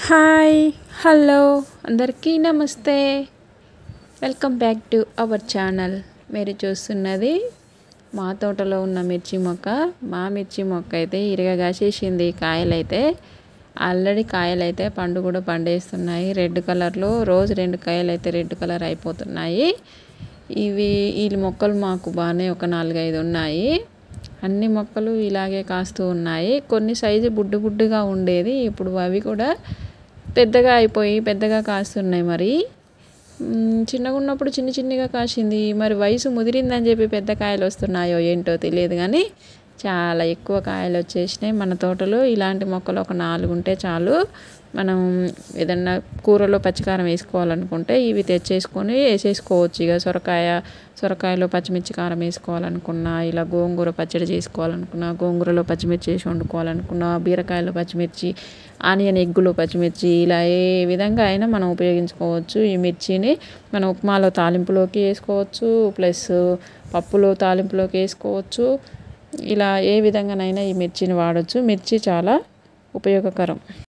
Hi hello అందరికీ నమస్తే. Welcome back to our channel. మీరు చూస్తున్నది మా తోటలో ఉన్న మిర్చి మొక్క. మా మిర్చి మొక్క అయితే ఇరగా కాసేసింది. కాయలైతే ఆల్రెడీ కాయలైతే పండు కూడా పండేస్తున్నాయి. రెడ్ కలర్లో రోజు 2 కాయలు అయితే రెడ్ కలర్ అయిపోతున్నాయి. ఈ మొక్కలు మాకు బాగానే ఒక 4-5 ఉన్నాయి. అన్ని మొక్కలు ఇలాగే కాస్తూ ఉన్నాయి. కొన్ని సైజు బుడ్డుగా ఉండేది, ఇప్పుడు అవి కూడా పెద్దగా అయిపోయి పెద్దగా కాస్తున్నాయి. మరి చిన్నగా ఉన్నప్పుడు చిన్నగా కాసింది. మరి వయసు ముదిరిందని చెప్పి పెద్ద కాయలు వస్తున్నాయో ఏంటో తెలియదు, కానీ చాలా ఎక్కువ కాయలు వచ్చేసినాయి. మన తోటలో ఇలాంటి మొక్కలు ఒక 4 ఉంటే చాలు. మనం ఏదన్నా కూరలో పచ్చికారం వేసుకోవాలనుకుంటే ఇవి తెచ్చేసుకొని వేసేసుకోవచ్చు. ఇక సొరకాయలో పచ్చిమిర్చి కారం వేసుకోవాలనుకున్నా, ఇలా గోంగూర పచ్చడి చేసుకోవాలనుకున్నా, గోంగూరలో పచ్చిమిర్చి వేసి వండుకోవాలనుకున్నా, బీరకాయలో పచ్చిమిర్చి, ఆనియన్ ఎగ్గులో పచ్చిమిర్చి, ఇలా ఏ విధంగా అయినా మనం ఉపయోగించుకోవచ్చు. ఈ మిర్చిని మనం ఉప్మాలో తాలింపులోకి వేసుకోవచ్చు, ప్లస్ పప్పులో తాలింపులోకి వేసుకోవచ్చు. ఇలా ఏ విధంగానైనా ఈ మిర్చిని వాడచ్చు. మిర్చి చాలా ఉపయోగకరం.